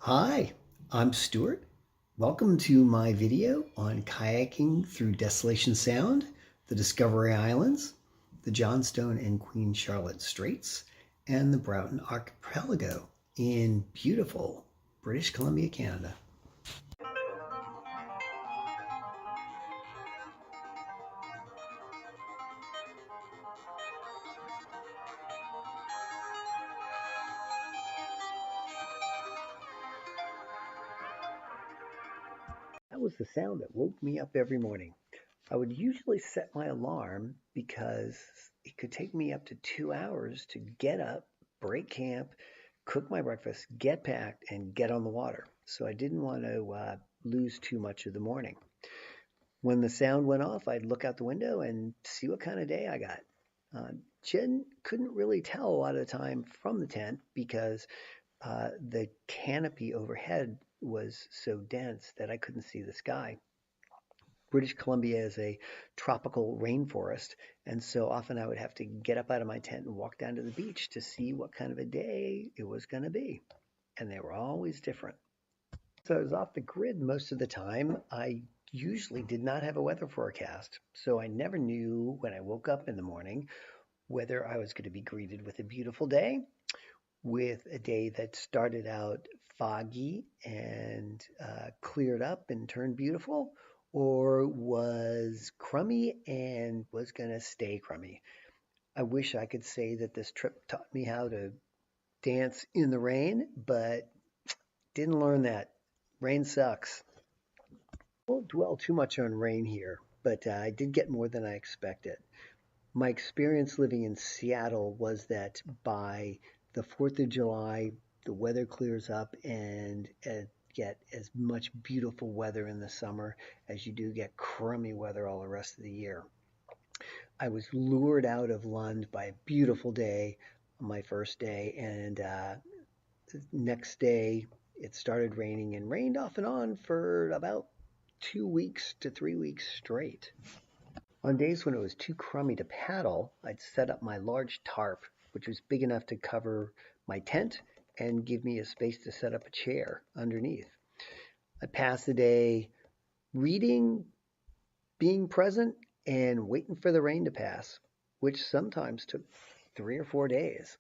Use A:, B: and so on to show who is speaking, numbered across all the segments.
A: Hi, I'm Stuart. Welcome to my video on kayaking through Desolation Sound, the Discovery Islands, the Johnstone and Queen Charlotte Straits, and the Broughton Archipelago in beautiful British Columbia, Canada. That was the sound that woke me up every morning. I would usually set my alarm because it could take me up to 2 hours to get up, break camp, cook my breakfast, get packed, and get on the water. So I didn't want to lose too much of the morning. When the sound went off, I'd look out the window and see what kind of day I got. Jen couldn't really tell a lot of the time from the tent because the canopy overhead was so dense that I couldn't see the sky. British Columbia is a tropical rainforest, and so often I would have to get up out of my tent and walk down to the beach to see what kind of a day it was going to be. And they were always different. So I was off the grid most of the time. I usually did not have a weather forecast, so I never knew when I woke up in the morning whether I was going to be greeted with a beautiful day, with a day that started out foggy and cleared up and turned beautiful, or was crummy and was going to stay crummy. I wish I could say that this trip taught me how to dance in the rain, but didn't learn that. Rain sucks. I won't dwell too much on rain here, but I did get more than I expected. My experience living in Seattle was that by the 4th of July, the weather clears up and get as much beautiful weather in the summer as you do get crummy weather all the rest of the year. I was lured out of Lund by a beautiful day on my first day, and the next day it started raining and rained off and on for about 2 weeks to 3 weeks straight. On days when it was too crummy to paddle, I'd set up my large tarp, which was big enough to cover my tent and give me a space to set up a chair underneath. I'd pass the day reading, being present, and waiting for the rain to pass, which sometimes took 3 or 4 days.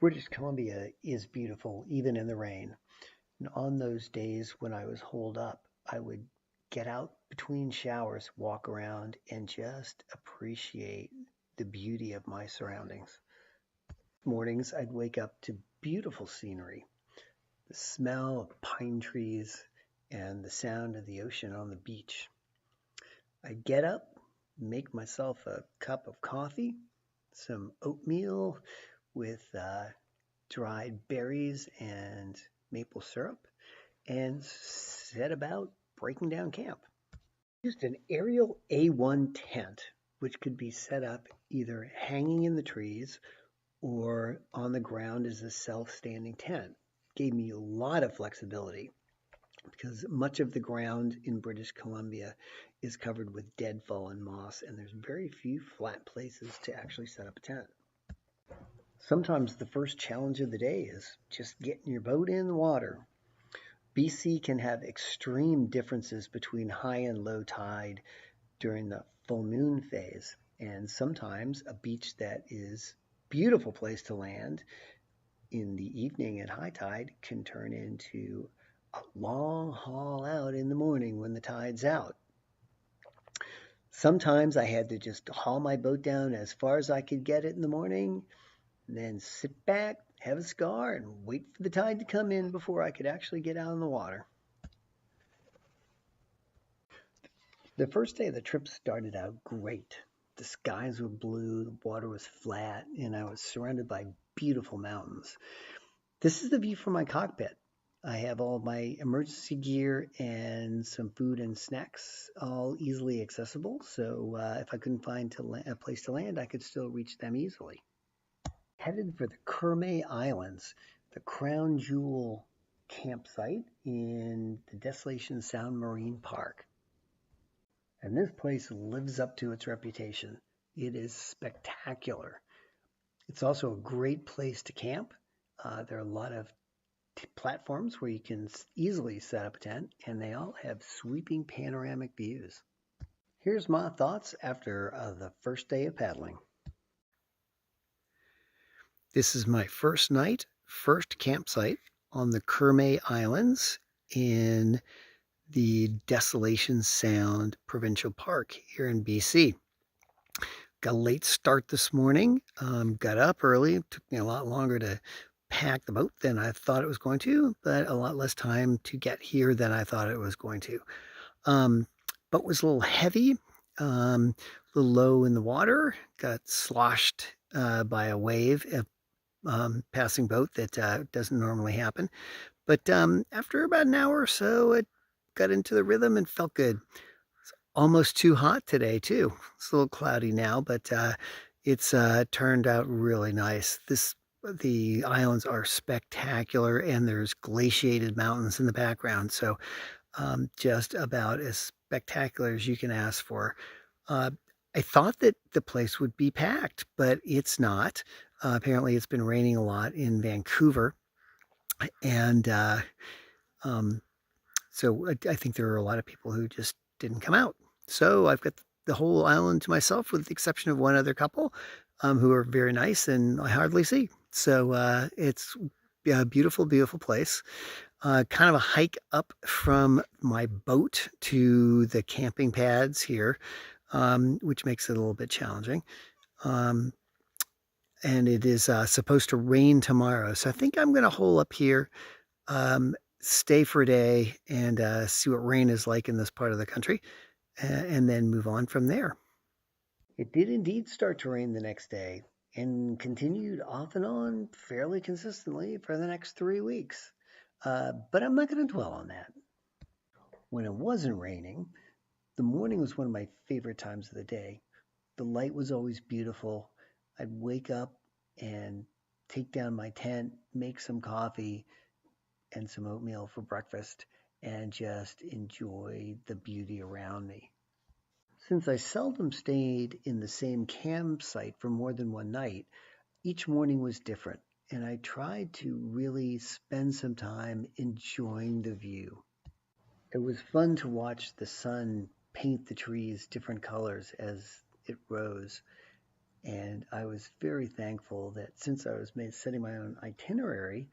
A: British Columbia is beautiful, even in the rain. And on those days when I was holed up, I would get out between showers, walk around, and just appreciate the beauty of my surroundings. Mornings, I'd wake up to beautiful scenery, the smell of pine trees, and the sound of the ocean on the beach. I'd get up, make myself a cup of coffee, some oatmeal with dried berries and maple syrup, and set about breaking down camp. Used an aerial A1 tent, which could be set up either hanging in the trees or on the ground as a self-standing tent. Gave me a lot of flexibility because much of the ground in British Columbia is covered with deadfall and moss, and there's very few flat places to actually set up a tent. Sometimes the first challenge of the day is just getting your boat in the water. BC can have extreme differences between high and low tide during the full moon phase, and sometimes a beach that is a beautiful place to land in the evening at high tide can turn into a long haul out in the morning when the tide's out. Sometimes I had to just haul my boat down as far as I could get it in the morning, and then sit back, have a cigar, and wait for the tide to come in before I could actually get out on the water. The first day of the trip started out great. The skies were blue, the water was flat, and I was surrounded by beautiful mountains. This is the view from my cockpit. I have all my emergency gear and some food and snacks all easily accessible, so if I couldn't find a place to land, I could still reach them easily. Headed for the Kermay Islands, the crown jewel campsite in the Desolation Sound Marine Park. And this place lives up to its reputation. It is spectacular. It's also a great place to camp. There are a lot of platforms where you can easily set up a tent, and they all have sweeping panoramic views. Here's my thoughts after the first day of paddling. This is my first night, first campsite on the Kermay Islands in the Desolation Sound Provincial Park here in BC. Got a late start this morning, got up early. It took me a lot longer to pack the boat than I thought it was going to, but a lot less time to get here than I thought it was going to. Boat was a little heavy, a little low in the water, got sloshed by a wave, passing boat that doesn't normally happen. But after about an hour or so, it got into the rhythm and felt good. It's almost too hot today, too. It's a little cloudy now, but it's turned out really nice. The islands are spectacular, and there's glaciated mountains in the background, so just about as spectacular as you can ask for. I thought that the place would be packed, but it's not. Apparently, it's been raining a lot in Vancouver, and so I think there are a lot of people who just didn't come out. So I've got the whole island to myself, with the exception of one other couple who are very nice and I hardly see. So it's a beautiful, beautiful place. Kind of a hike up from my boat to the camping pads here, which makes it a little bit challenging. And it is supposed to rain tomorrow. So I think I'm going to hole up here, stay for a day, and see what rain is like in this part of the country, and then move on from there. It did indeed start to rain the next day and continued off and on fairly consistently for the next 3 weeks. But I'm not going to dwell on that. When it wasn't raining, the morning was one of my favorite times of the day. The light was always beautiful. I'd wake up and take down my tent, make some coffee and some oatmeal for breakfast, and just enjoy the beauty around me. Since I seldom stayed in the same campsite for more than one night, each morning was different, and I tried to really spend some time enjoying the view. It was fun to watch the sun paint the trees different colors as it rose, and I was very thankful that since I was setting my own itinerary,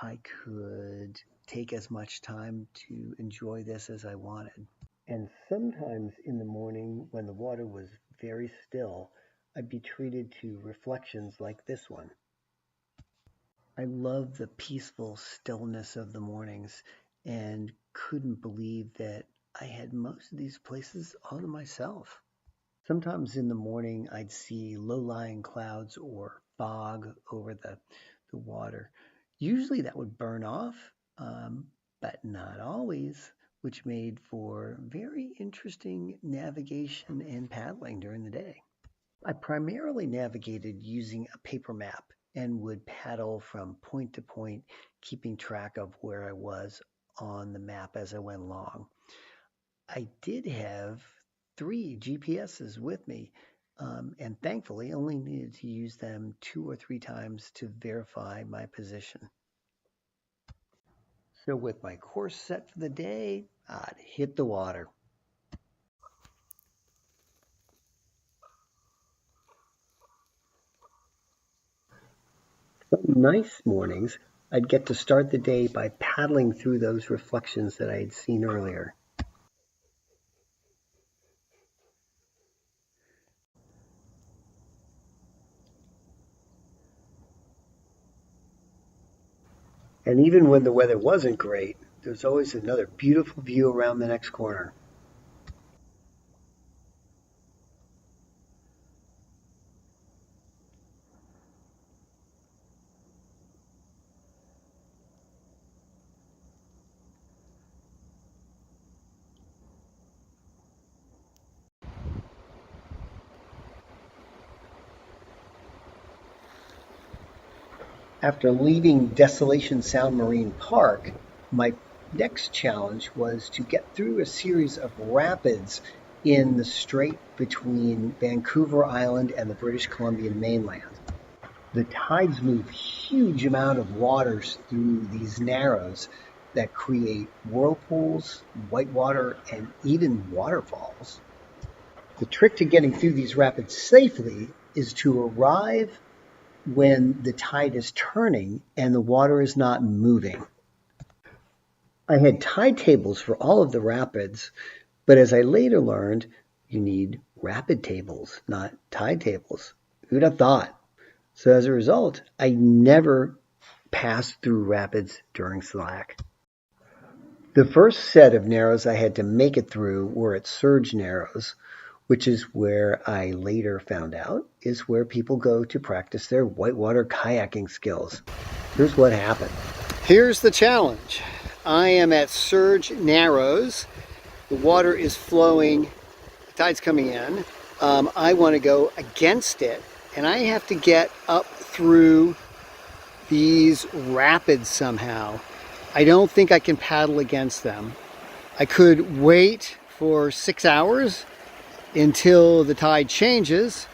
A: I could take as much time to enjoy this as I wanted. And sometimes in the morning, when the water was very still, I'd be treated to reflections like this one. I love the peaceful stillness of the mornings and couldn't believe that I had most of these places all to myself. Sometimes in the morning, I'd see low-lying clouds or fog over the water. Usually that would burn off, but not always, which made for very interesting navigation and paddling during the day. I primarily navigated using a paper map and would paddle from point to point, keeping track of where I was on the map as I went along. I did have 3 GPSs with me, and thankfully only needed to use them 2 or 3 times to verify my position. So with my course set for the day, I'd hit the water. Some nice mornings, I'd get to start the day by paddling through those reflections that I had seen earlier. And even when the weather wasn't great, there's always another beautiful view around the next corner. After leaving Desolation Sound Marine Park, my next challenge was to get through a series of rapids in the strait between Vancouver Island and the British Columbian mainland. The tides move huge amount of waters through these narrows that create whirlpools, whitewater, and even waterfalls. The trick to getting through these rapids safely is to arrive when the tide is turning and the water is not moving. I had tide tables for all of the rapids, but as I later learned, you need rapid tables, not tide tables. Who'd have thought? So as a result, I never passed through rapids during slack. The first set of narrows I had to make it through were at surge narrows, which is where I later found out is where people go to practice their whitewater kayaking skills. Here's what happened. Here's the challenge. I am at surge narrows. The water is flowing, the tide's coming in. I want to go against it, and I have to get up through these rapids somehow. I don't think I can paddle against them. I could wait for 6 hours until the tide changes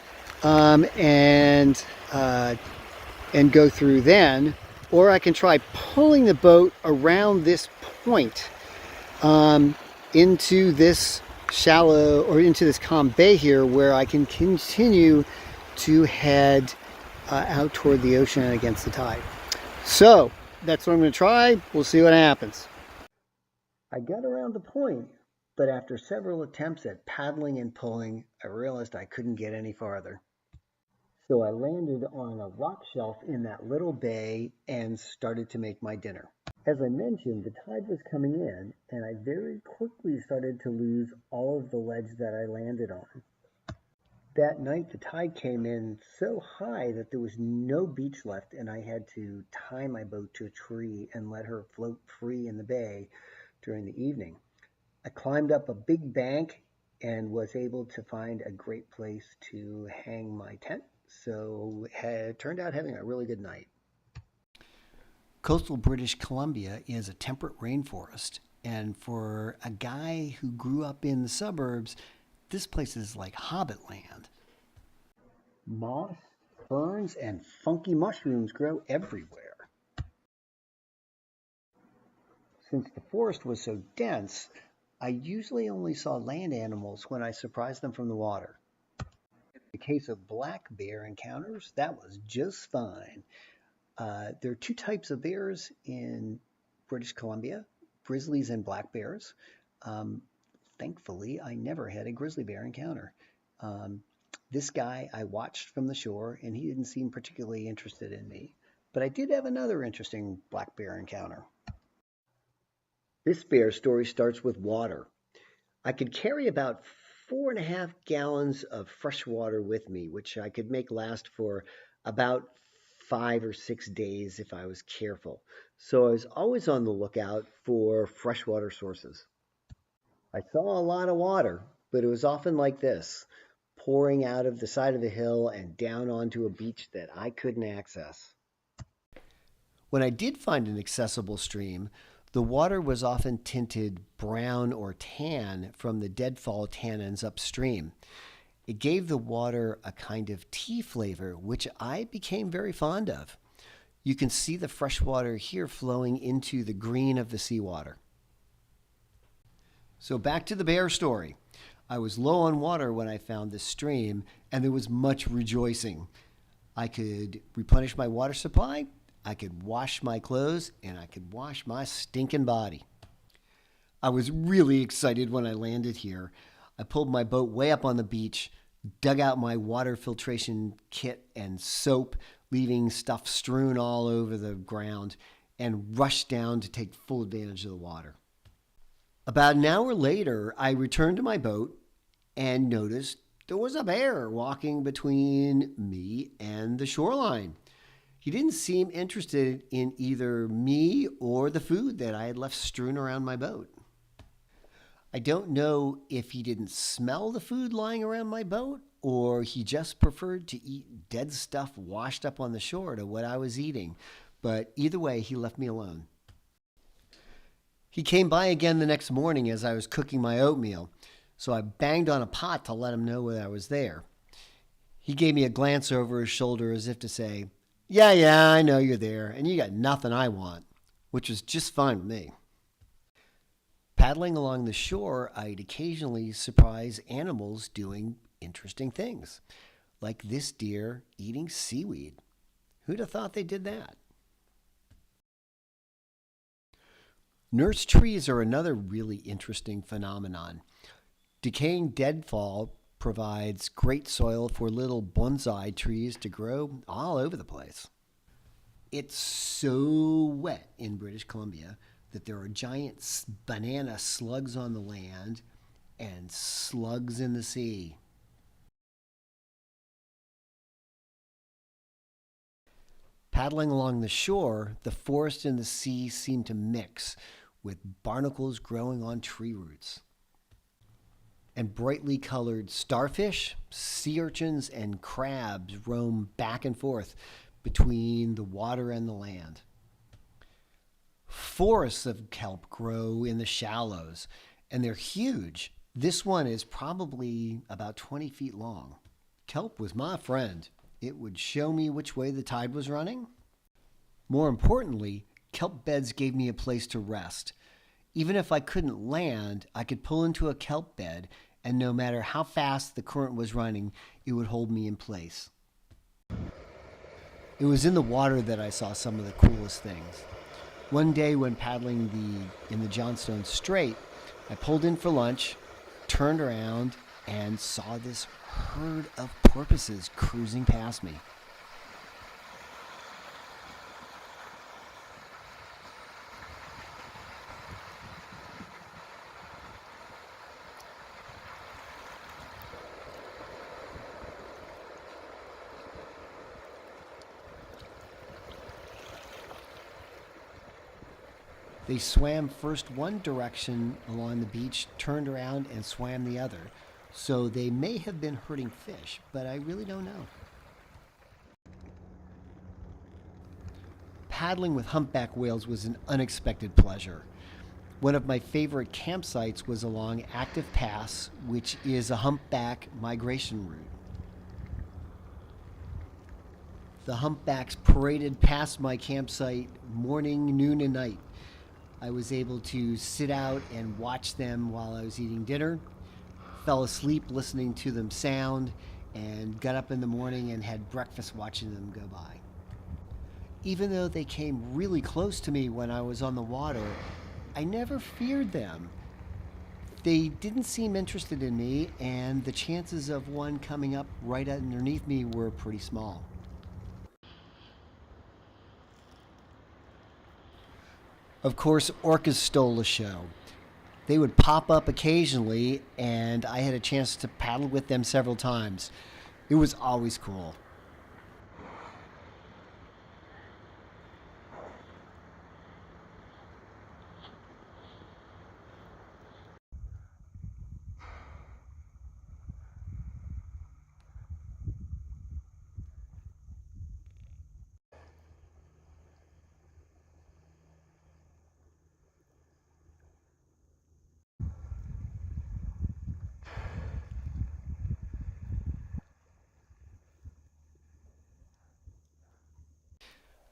A: and go through then, or I can try pulling the boat around this point into this shallow or into this calm bay here where I can continue to head out toward the ocean and against the tide. So that's what I'm going to try. We'll see what happens. I got around the point, but after several attempts at paddling and pulling, I realized I couldn't get any farther. So I landed on a rock shelf in that little bay and started to make my dinner. As I mentioned, the tide was coming in, and I very quickly started to lose all of the ledge that I landed on. That night, the tide came in so high that there was no beach left, and I had to tie my boat to a tree and let her float free in the bay during the evening. I climbed up a big bank and was able to find a great place to hang my tent, so it turned out having a really good night. Coastal British Columbia is a temperate rainforest, and for a guy who grew up in the suburbs, this place is like Hobbit land. Moss, ferns, and funky mushrooms grow everywhere. Since the forest was so dense, I usually only saw land animals when I surprised them from the water. In the case of black bear encounters, that was just fine. There are two types of bears in British Columbia, grizzlies and black bears. Thankfully, I never had a grizzly bear encounter. This guy I watched from the shore, and he didn't seem particularly interested in me. But I did have another interesting black bear encounter. This bear story starts with water. I could carry about 4.5 gallons of fresh water with me, which I could make last for about 5 or 6 days if I was careful. So I was always on the lookout for freshwater sources. I saw a lot of water, but it was often like this, pouring out of the side of the hill and down onto a beach that I couldn't access. When I did find an accessible stream, the water was often tinted brown or tan from the deadfall tannins upstream. It gave the water a kind of tea flavor, which I became very fond of. You can see the fresh water here flowing into the green of the seawater. So back to the bear story. I was low on water when I found this stream, and there was much rejoicing. I could replenish my water supply, I could wash my clothes, and I could wash my stinking body. I was really excited when I landed here. I pulled my boat way up on the beach, dug out my water filtration kit and soap, leaving stuff strewn all over the ground, and rushed down to take full advantage of the water. About an hour later, I returned to my boat and noticed there was a bear walking between me and the shoreline. He didn't seem interested in either me or the food that I had left strewn around my boat. I don't know if he didn't smell the food lying around my boat or he just preferred to eat dead stuff washed up on the shore to what I was eating, but either way, he left me alone. He came by again the next morning as I was cooking my oatmeal, so I banged on a pot to let him know that I was there. He gave me a glance over his shoulder as if to say,
B: Yeah, I know you're there, and you got nothing I want, which is just fine with me. Paddling along the shore, I'd occasionally surprise animals doing interesting things, like this deer eating seaweed. Who'd have thought they did that? Nurse trees are another really interesting phenomenon. Decaying deadfall provides great soil for little bonsai trees to grow all over the place. It's so wet in British Columbia that there are giant banana slugs on the land and slugs in the sea. Paddling along the shore, the forest and the sea seem to mix, with barnacles growing on tree roots. And brightly colored starfish, sea urchins, and crabs roam back and forth between the water and the land. Forests of kelp grow in the shallows, and they're huge. This one is probably about 20 feet long. Kelp was my friend. It would show me which way the tide was running. More importantly, kelp beds gave me a place to rest. Even if I couldn't land, I could pull into a kelp bed, and no matter how fast the current was running, it would hold me in place. It was in the water that I saw some of the coolest things. One day when paddling in the Johnstone Strait, I pulled in for lunch, turned around, and saw this herd of porpoises cruising past me. They swam first one direction along the beach, turned around, and swam the other. So they may have been hurting fish, but I really don't know. Paddling with humpback whales was an unexpected pleasure. One of my favorite campsites was along Active Pass, which is a humpback migration route. The humpbacks paraded past my campsite morning, noon, and night. I was able to sit out and watch them while I was eating dinner, fell asleep listening to them sound, and got up in the morning and had breakfast watching them go by. Even though they came really close to me when I was on the water, I never feared them. They didn't seem interested in me, and the chances of one coming up right underneath me were pretty small. Of course, orcas stole the show. They would pop up occasionally, and I had a chance to paddle with them several times. It was always cool.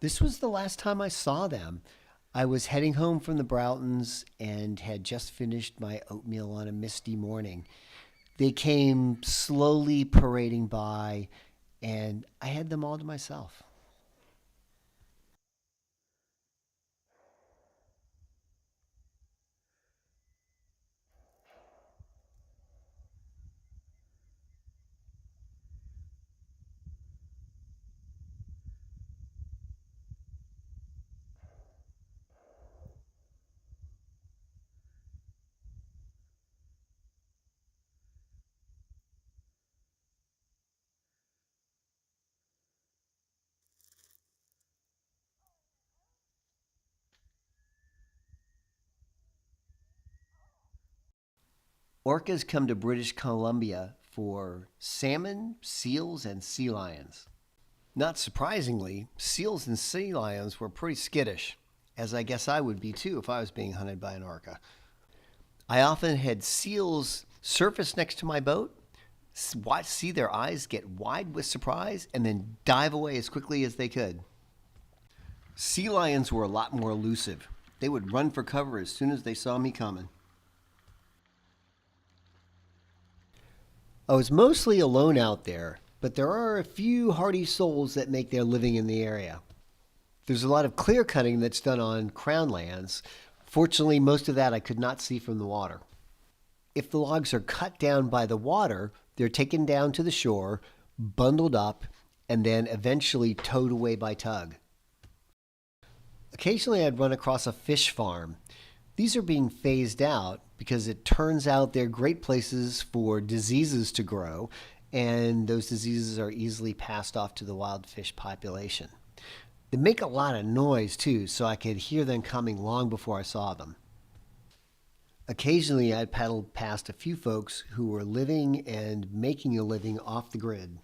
B: This was the last time I saw them. I was heading home from the Broughtons and had just finished my oatmeal on a misty morning. They came slowly parading by, and I had them all to myself. Orcas come to British Columbia for salmon, seals, and sea lions. Not surprisingly, seals and sea lions were pretty skittish, as I guess I would be too if I was being hunted by an orca. I often had seals surface next to my boat, see their eyes get wide with surprise, and then dive away as quickly as they could. Sea lions were a lot more elusive. They would run for cover as soon as they saw me coming. I was mostly alone out there, but there are a few hardy souls that make their living in the area. There's a lot of clear cutting that's done on crown lands. Fortunately, most of that I could not see from the water. If the logs are cut down by the water, they're taken down to the shore, bundled up, and then eventually towed away by tug. Occasionally I'd run across a fish farm. These are being phased out because it turns out they're great places for diseases to grow, and those diseases are easily passed off to the wild fish population. They make a lot of noise too, so I could hear them coming long before I saw them. Occasionally I'd paddled past a few folks who were living and making a living off the grid.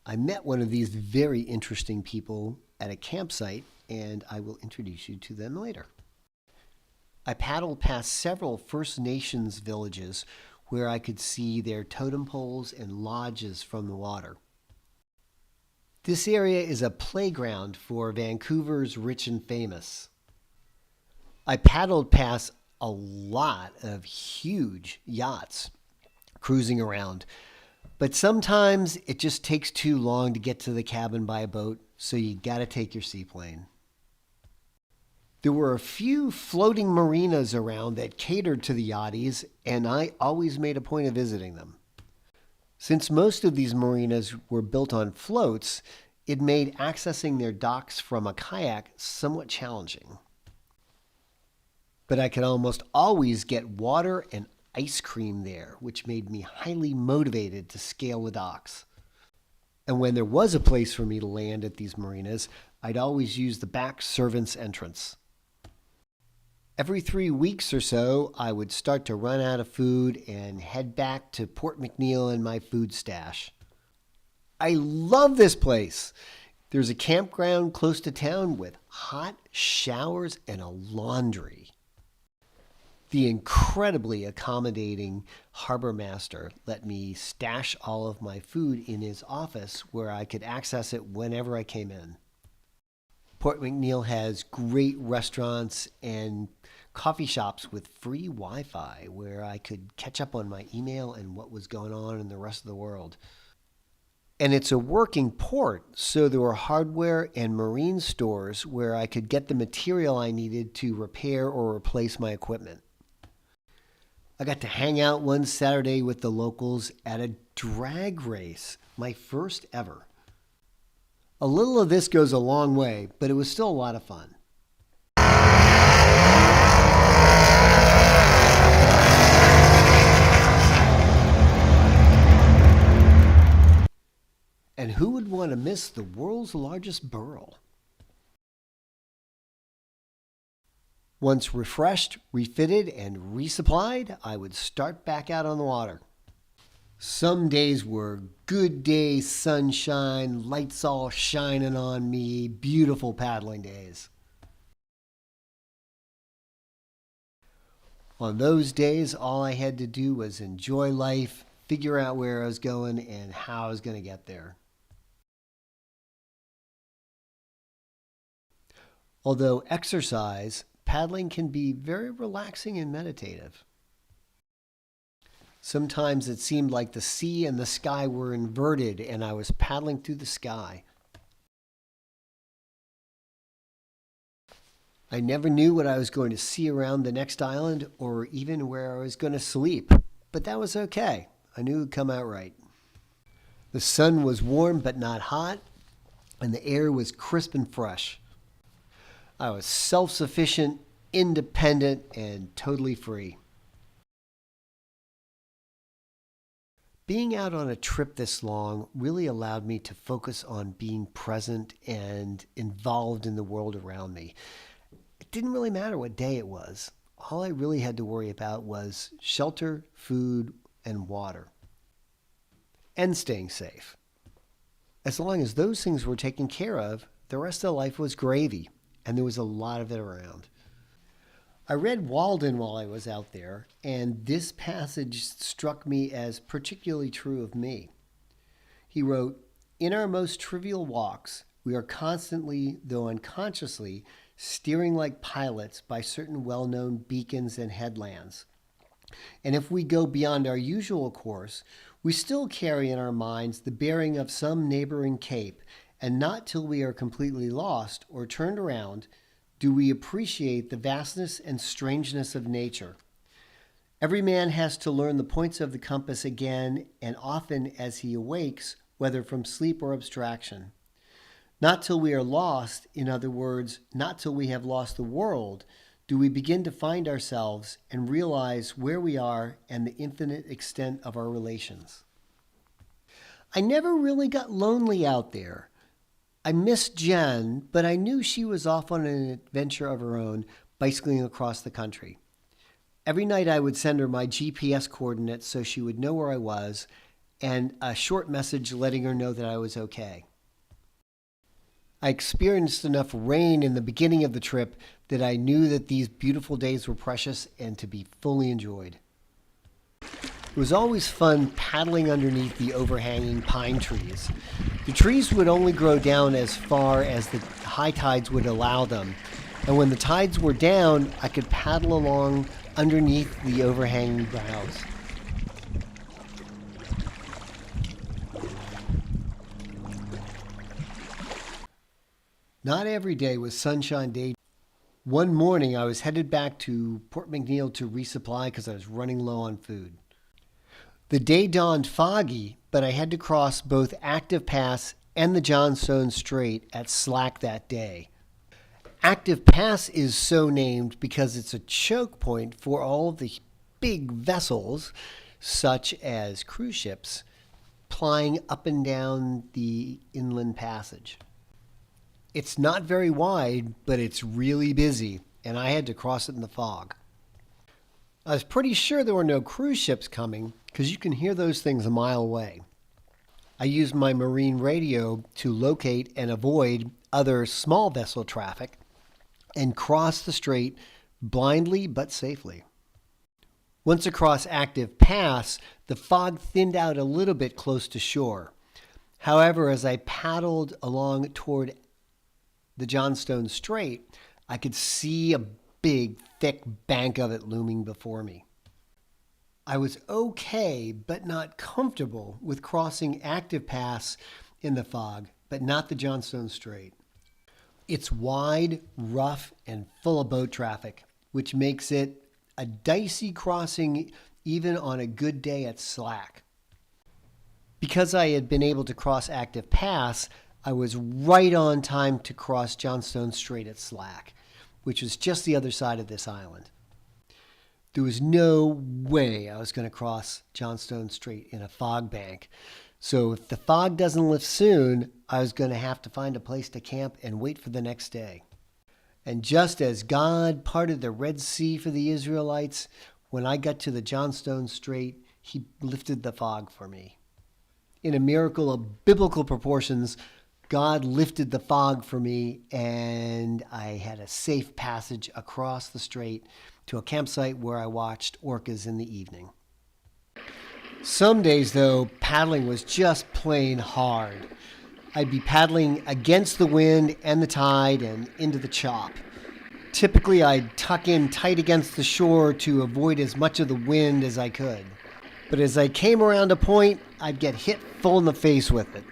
B: I met one of these very interesting people at a campsite, and I will introduce you to them later. I paddled past several First Nations villages where I could see their totem poles and lodges from the water. This area is a playground for Vancouver's rich and famous. I paddled past a lot of huge yachts cruising around, but sometimes it just takes too long to get to the cabin by boat, so you gotta take your seaplane. There were a few floating marinas around that catered to the yachties, and I always made a point of visiting them. Since most of these marinas were built on floats, it made accessing their docks from a kayak somewhat challenging. But I could almost always get water and ice cream there, which made me highly motivated to scale the docks. And when there was a place for me to land at these marinas, I'd always use the back servants' entrance. Every 3 weeks or so, I would start to run out of food and head back to Port McNeill and my food stash. I love this place. There's a campground close to town with hot showers and a laundry. The incredibly accommodating harbor master let me stash all of my food in his office where I could access it whenever I came in. Port McNeill has great restaurants and coffee shops with free Wi-Fi where I could catch up on my email and what was going on in the rest of the world. And it's a working port, so there were hardware and marine stores where I could get the material I needed to repair or replace my equipment. I got to hang out one Saturday with the locals at a drag race, my first ever. A little of this goes a long way, but it was still a lot of fun. And who would want to miss the world's largest burl? Once refreshed, refitted, and resupplied, I would start back out on the water. Some days were good day, sunshine, lights all shining on me, beautiful paddling days. On those days, all I had to do was enjoy life, figure out where I was going and how I was going to get there. Although exercise, paddling can be very relaxing and meditative. Sometimes it seemed like the sea and the sky were inverted and I was paddling through the sky. I never knew what I was going to see around the next island or even where I was going to sleep, but that was okay. I knew it would come out right. The sun was warm but not hot, and the air was crisp and fresh. I was self-sufficient, independent, and totally free. Being out on a trip this long really allowed me to focus on being present and involved in the world around me. It didn't really matter what day it was. All I really had to worry about was shelter, food, and water. And staying safe. As long as those things were taken care of, the rest of life was gravy, and there was a lot of it around. I read Walden while I was out there, and this passage struck me as particularly true of me. He wrote, "In our most trivial walks, we are constantly, though unconsciously, steering like pilots by certain well-known beacons and headlands. And if we go beyond our usual course, we still carry in our minds the bearing of some neighboring cape, and not till we are completely lost or turned around do we appreciate the vastness and strangeness of nature. Every man has to learn the points of the compass again and often as he awakes, whether from sleep or abstraction. Not till we are lost, in other words, not till we have lost the world, do we begin to find ourselves and realize where we are and the infinite extent of our relations." I never really got lonely out there. I missed Jen, but I knew she was off on an adventure of her own, bicycling across the country. Every night I would send her my GPS coordinates so she would know where I was, and a short message letting her know that I was okay. I experienced enough rain in the beginning of the trip that I knew that these beautiful days were precious and to be fully enjoyed. It was always fun paddling underneath the overhanging pine trees. The trees would only grow down as far as the high tides would allow them, and when the tides were down, I could paddle along underneath the overhanging boughs. Not every day was sunshine day. One morning, I was headed back to Port McNeill to resupply because I was running low on food. The day dawned foggy, but I had to cross both Active Pass and the Johnstone Strait at slack that day. Active Pass is so named because it's a choke point for all of the big vessels, such as cruise ships, plying up and down the inland passage. It's not very wide, but it's really busy, and I had to cross it in the fog. I was pretty sure there were no cruise ships coming, because you can hear those things a mile away. I used my marine radio to locate and avoid other small vessel traffic and cross the strait blindly but safely. Once across Active Pass, the fog thinned out a little bit close to shore. However, as I paddled along toward the Johnstone Strait, I could see a big, thick bank of it looming before me. I was okay, but not comfortable with crossing Active Pass in the fog, but not the Johnstone Strait. It's wide, rough, and full of boat traffic, which makes it a dicey crossing even on a good day at slack. Because I had been able to cross Active Pass, I was right on time to cross Johnstone Strait at slack, which was just the other side of this island. There was no way I was going to cross Johnstone Strait in a fog bank. So if the fog doesn't lift soon, I was going to have to find a place to camp and wait for the next day. And just as God parted the Red Sea for the Israelites, when I got to the Johnstone Strait, he lifted the fog for me. In a miracle of biblical proportions, God lifted the fog for me, and I had a safe passage across the strait to a campsite where I watched orcas in the evening. Some days, though, paddling was just plain hard. I'd be paddling against the wind and the tide and into the chop. Typically, I'd tuck in tight against the shore to avoid as much of the wind as I could. But as I came around a point, I'd get hit full in the face with it.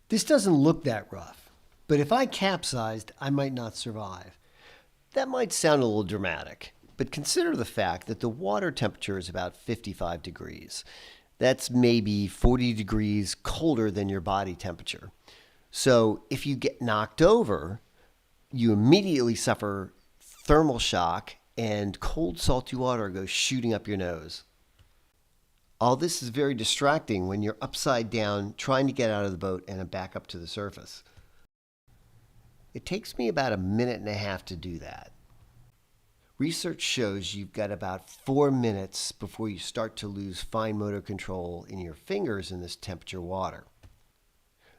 B: This doesn't look that rough, but if I capsized, I might not survive. That might sound a little dramatic, but consider the fact that the water temperature is about 55 degrees. That's maybe 40 degrees colder than your body temperature. So if you get knocked over, you immediately suffer thermal shock and cold, salty water goes shooting up your nose. All this is very distracting when you're upside down trying to get out of the boat and back up to the surface. It takes me about a minute and a half to do that. Research shows you've got about 4 minutes before you start to lose fine motor control in your fingers in this temperature water.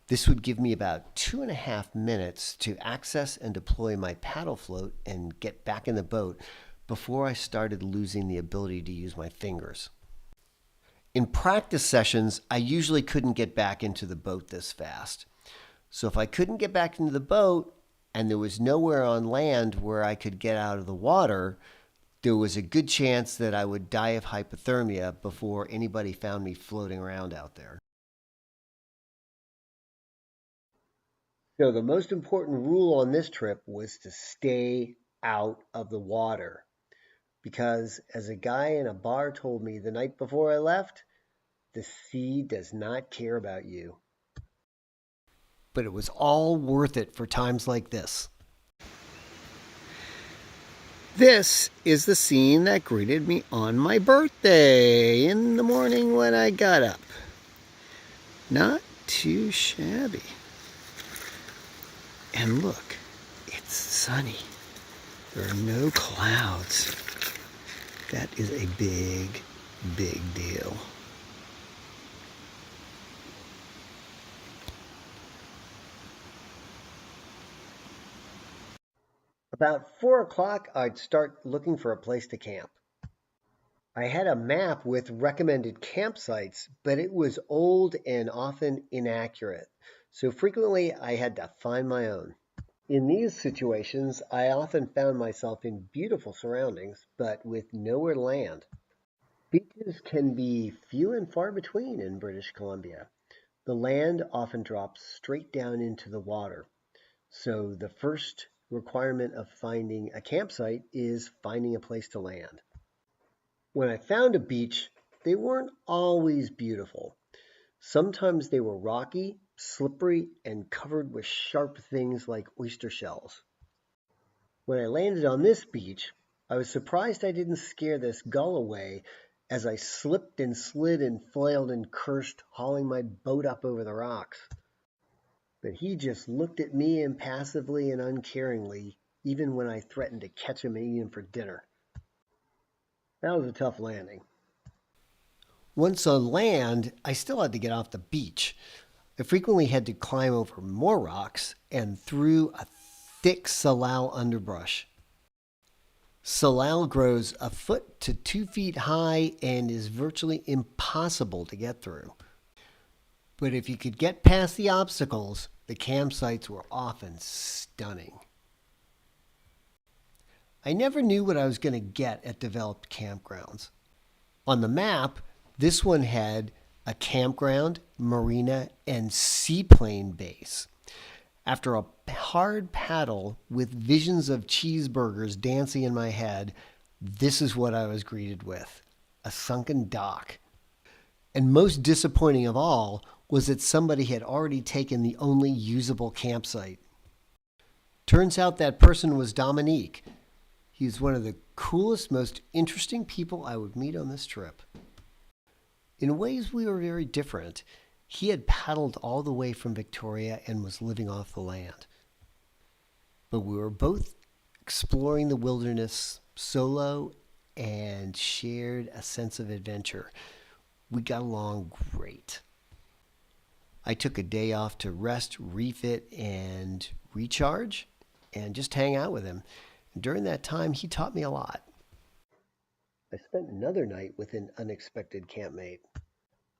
B: This would give me about 2.5 minutes to access and deploy my paddle float and get back in the boat before I started losing the ability to use my fingers. In practice sessions, I usually couldn't get back into the boat this fast. So if I couldn't get back into the boat and there was nowhere on land where I could get out of the water, there was a good chance that I would die of hypothermia before anybody found me floating around out there.
A: So the most important rule on this trip was to stay out of the water. Because as a guy in a bar told me the night before I left, the sea does not care about you.
B: But it was all worth it for times like this.
C: This is the scene that greeted me on my birthday in the morning when I got up. Not too shabby. And look, it's sunny. There are no clouds. That is a big, big deal.
A: About 4 o'clock, I'd start looking for a place to camp. I had a map with recommended campsites, but it was old and often inaccurate, so frequently I had to find my own. In these situations, I often found myself in beautiful surroundings, but with nowhere to land. Beaches can be few and far between in British Columbia. The land often drops straight down into the water, so the first requirement of finding a campsite is finding a place to land. When I found a beach, they weren't always beautiful. Sometimes they were rocky, slippery, and covered with sharp things like oyster shells. When I landed on this beach, I was surprised I didn't scare this gull away as I slipped and slid and flailed and cursed, hauling my boat up over the rocks. But he just looked at me impassively and uncaringly, even when I threatened to catch him and eat him for dinner. That was a tough landing.
B: Once on land, I still had to get off the beach. I frequently had to climb over more rocks and through a thick salal underbrush. Salal grows a foot to 2 feet high and is virtually impossible to get through. But if you could get past the obstacles, the campsites were often stunning. I never knew what I was going to get at developed campgrounds. On the map, this one had a campground, marina, and seaplane base. After a hard paddle with visions of cheeseburgers dancing in my head, this is what I was greeted with: a sunken dock. And most disappointing of all was that somebody had already taken the only usable campsite. Turns out that person was Dominique. He's one of the coolest, most interesting people I would meet on this trip. In ways we were very different. He had paddled all the way from Victoria and was living off the land. But we were both exploring the wilderness solo and shared a sense of adventure. We got along great. I took a day off to rest, refit, and recharge, and just hang out with him. And during that time, he taught me a lot.
A: I spent another night with an unexpected campmate.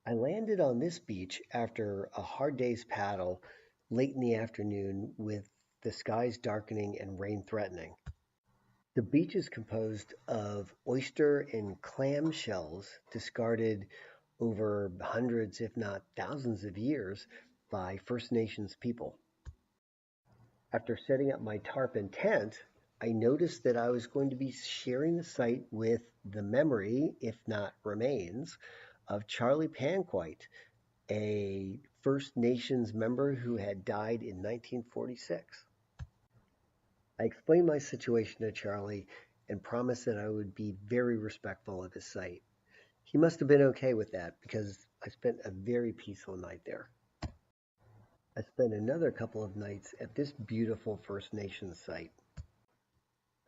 A: I landed on this beach after a hard day's paddle late in the afternoon with the skies darkening and rain threatening. The beach is composed of oyster and clam shells discarded over hundreds, if not thousands of years by First Nations people. After setting up my tarp and tent, I noticed that I was going to be sharing the site with the memory, if not remains, of Charlie Panquite, a First Nations member who had died in 1946. I explained my situation to Charlie and promised that I would be very respectful of his site. He must have been okay with that because I spent a very peaceful night there. I spent another couple of nights at this beautiful First Nations site.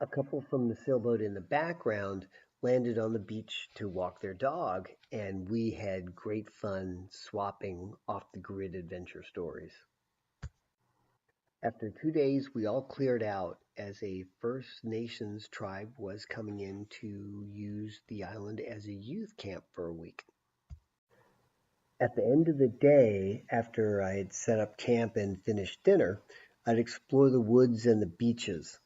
A: A couple from the sailboat in the background landed on the beach to walk their dog, and we had great fun swapping off-the-grid adventure stories. After 2 days, we all cleared out as a First Nations tribe was coming in to use the island as a youth camp for a week. At the end of the day, after I had set up camp and finished dinner, I'd explore the woods and the beaches.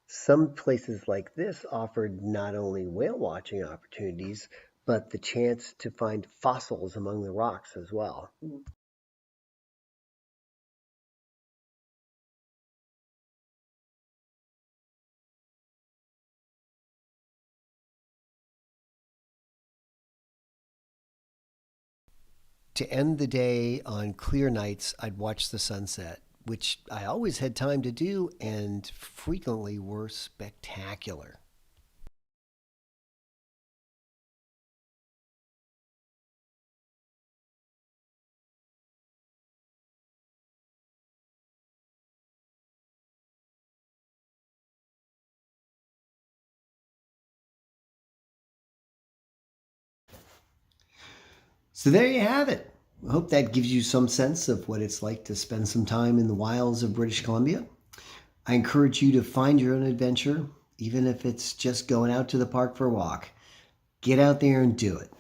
A: Some places like this offered not only whale watching opportunities, but the chance to find fossils among the rocks as well.
B: To end the day on clear nights, I'd watch the sunset, which I always had time to do and frequently were spectacular. So there you have it. I hope that gives you some sense of what it's like to spend some time in the wilds of British Columbia. I encourage you to find your own adventure, even if it's just going out to the park for a walk. Get out there and do it.